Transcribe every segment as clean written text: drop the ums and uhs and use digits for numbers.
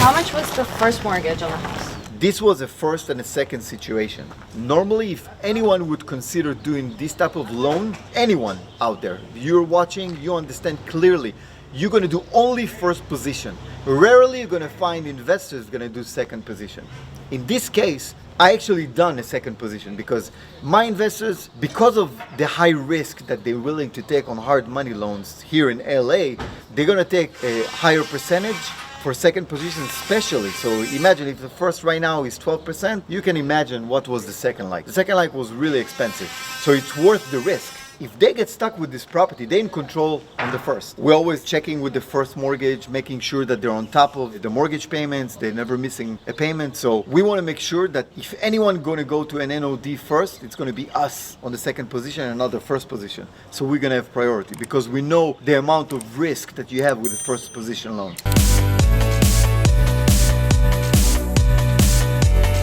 how much was the first mortgage on the house? This was a first and a second situation. Normally, if anyone would consider doing this type of loan, anyone out there, you're watching, you understand clearly, you're going to do only first position. Rarely you're going to find investors going to do second position. In this case, I actually done a second position because my investors, because of the high risk that they're willing to take on hard money loans here in LA, they're going to take a higher percentage for second position especially. So imagine if the first right now is 12%, you can imagine what was the second like. The second like was really expensive. So it's worth the risk. If they get stuck with this property, they're in control on the first. We're always checking with the first mortgage, making sure that they're on top of the mortgage payments, they're never missing a payment. So we want to make sure that if anyone going to go to an NOD first, it's going to be us on the second position and not the first position. So we're going to have priority because we know the amount of risk that you have with the first position loan.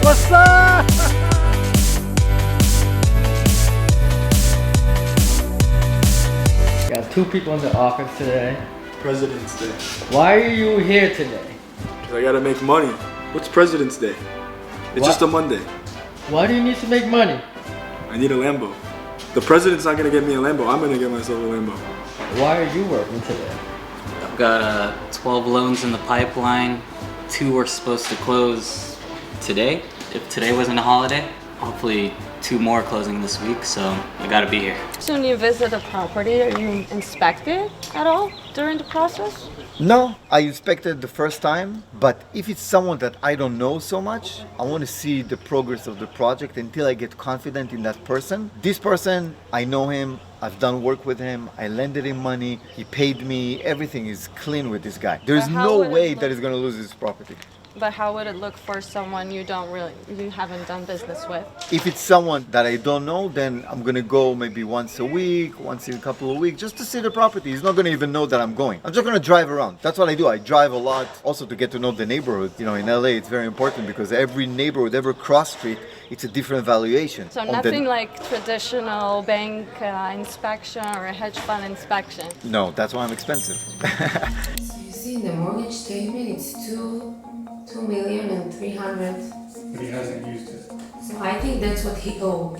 What's up? Got two people in the office today. President's Day. Why are you here today? Because I gotta make money. What's President's Day? It's What? just a Monday. Why do you need to make money? I need a Lambo. The president's not gonna get me a Lambo. I'm gonna get myself a Lambo. Why are you working today? I've got 12 loans in the pipeline. 2 are supposed to close today. If today wasn't a holiday, hopefully 2 more closing this week, so I gotta be here. So when you visit a property, are you inspected at all during the process? No, I inspected the first time, but if it's someone that I don't know so much, I want to see the progress of the project until I get confident in that person. This person, I know him, I've done work with him, I lended him money, he paid me, everything is clean with this guy. There's But how no would it way look? that he's going to lose his property. But how would it look for someone you haven't done business with? If it's someone that I don't know, then I'm gonna go maybe once a week, once in a couple of weeks, just to see the property. He's not gonna even know that I'm going. I'm just gonna drive around. That's what I do. I drive a lot, also to get to know the neighborhood. You know, in LA, it's very important because every neighborhood, every cross street, it's a different valuation. So nothing like traditional bank inspection or a hedge fund inspection? No, that's why I'm expensive. So you see in the mortgage statement, it's 2,300,000. But he hasn't used it. So I think that's what he owed.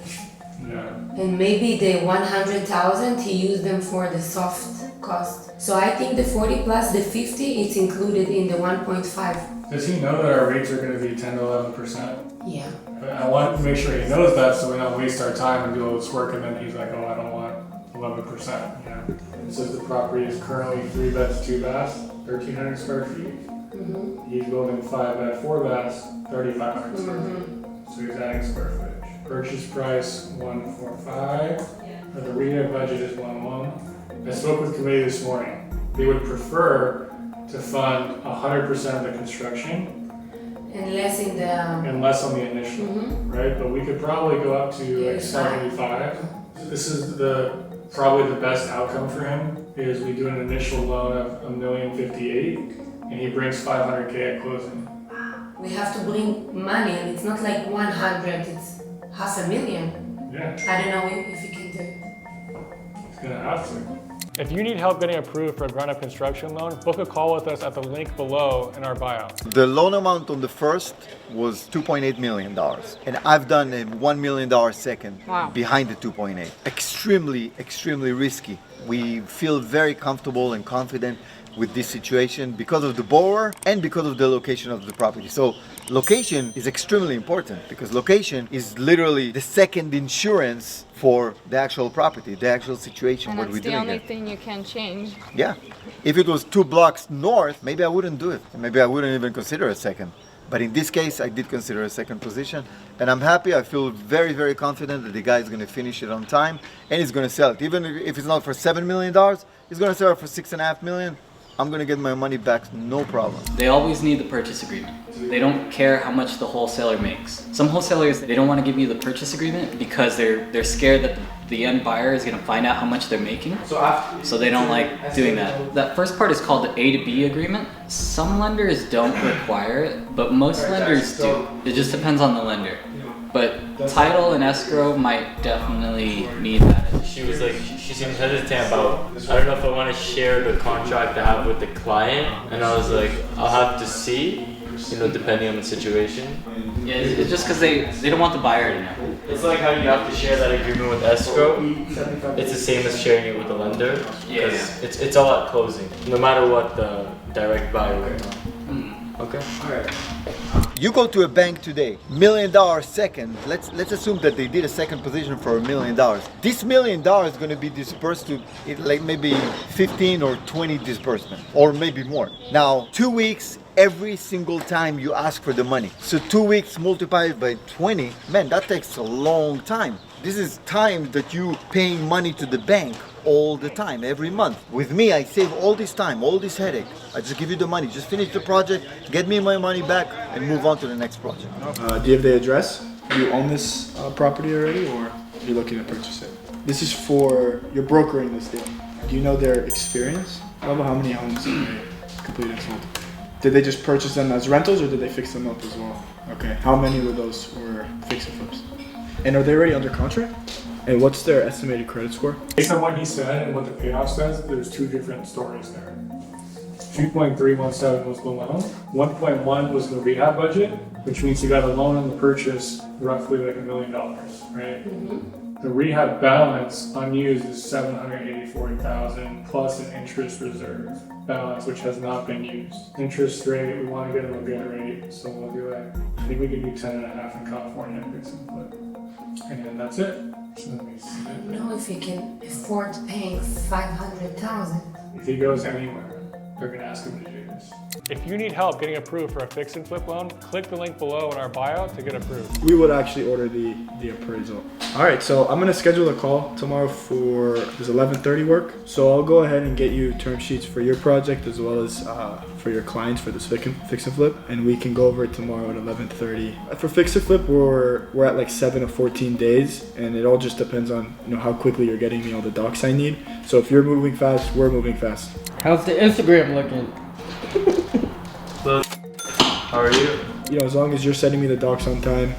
Yeah. And maybe the 100,000 he used them for the soft cost. So I think the 40 plus the 50, it's included in the 1.5. Does he know that our rates are going to be 10 to 11%? Yeah. But I want to make sure he knows that so we don't waste our time and do all this work and then he's like, oh, I don't want 11%. Yeah. It says the property is currently 3 beds, 2 baths, 1,300 square feet. Mm-hmm. He's building 5 bed, 4 baths, 3,500 square feet. So he's adding square footage. Purchase price 145. The rehab budget is 1.1. I spoke with committee this morning. They would prefer to fund 100% of the construction And less in the. and less on the initial, right? But we could probably go up to like 75. This is probably the best outcome for him is we do an initial loan of $1,058,000 and he brings 500K at closing. We have to bring money, and it's not like 100, it's $500,000. Yeah, I don't know if he can do it. he's gonna have to. If you need help getting approved for a ground-up construction loan, book a call with us at the link below in our bio. The loan amount on the first was $2.8 million. And I've done a $1 million second behind the 2.8. Extremely, extremely risky. We feel very comfortable and confident with this situation because of the borrower and because of the location of the property. So location is extremely important because location is literally the second insurance for the actual property, the actual situation, And what we're it's the doing only here. thing you can change. Yeah. If it was 2 blocks north, maybe I wouldn't do it. Maybe I wouldn't even consider a second. But in this case, I did consider a second position. And I'm happy. I feel very, very confident that the guy is going to finish it on time and he's going to sell it. Even if it's not for $7 million, he's going to sell it for $6.5 million. I'm going to get my money back, no problem. They always need the purchase agreement. They don't care how much the wholesaler makes. Some wholesalers, they don't want to give you the purchase agreement because they're scared that the end buyer is going to find out how much they're making. So they don't like doing that. That first part is called the A to B agreement. Some lenders don't require it, but most lenders do. It just depends on the lender. But Title and escrow might definitely need that. She was like, she seemed hesitant about, I don't know if I want to share the contract I have with the client. And I was like, I'll have to see, you know, depending on the situation. Yeah, it's just because they don't want the buyer to know. It's like how you have to share that agreement with escrow. It's the same as sharing it with the lender. Yeah. It's all at closing, no matter what the direct buyer would know. Okay. You go to a bank today, $1 million second. Let's assume that they did a second position for $1 million. This $1 million is going to be dispersed to like maybe 15 or 20 disbursement, or maybe more. Now, 2 weeks every single time you ask for the money. So 2 weeks multiplied by 20, man, that takes a long time. This is time that you paying money to the bank all the time, every month. With me, I save all this time, all this headache. I just give you the money, just finish the project, get me my money back, and move on to the next project. Do you have the address? Do you own this property already, or you're looking to purchase it? This is for, you're brokering this deal. Do you know their experience? I don't know how many homes they completed and sold. Did they just purchase them as rentals, or did they fix them up as well? Okay, how many of those were fix and flips? And are they already under contract? And what's their estimated credit score? Based on what he said and what the payoff says, there's two different stories there. 2.317 was the loan. 1.1 was the rehab budget, which means you got a loan on the purchase roughly like $1 million, right? The rehab balance unused is $784,000 plus an interest reserve balance, which has not been used. Interest rate, we want to get them a good rate, so we'll do like, I think we can do 10.5 in California, fix and flip. And then that's it. So let me see. I don't know if he can afford paying 500,000. If he goes anywhere, they're gonna ask him to do this. If you need help getting approved for a fix and flip loan, click the link below in our bio to get approved. We would actually order the appraisal. All right, so I'm gonna schedule a call tomorrow for, does 11:30 work? So I'll go ahead and get you term sheets for your project as well as for your clients for this fix and flip, and we can go over it tomorrow at 11:30. For fix and flip, we're at like 7 to 14 days, and it all just depends on, you know, how quickly you're getting me all the docs I need. So if you're moving fast, we're moving fast. How's the Instagram looking? How are you? You know, as long as you're sending me the docs on time,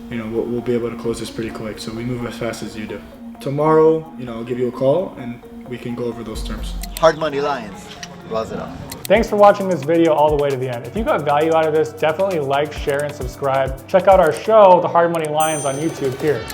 you know, we'll be able to close this pretty quick. So we move as fast as you do. Tomorrow, you know, I'll give you a call and we can go over those terms. Hard Money Lions, Roz it up. Thanks for watching this video all the way to the end. If you got value out of this, definitely like, share, and subscribe. Check out our show, The Hard Money Lions, on YouTube here.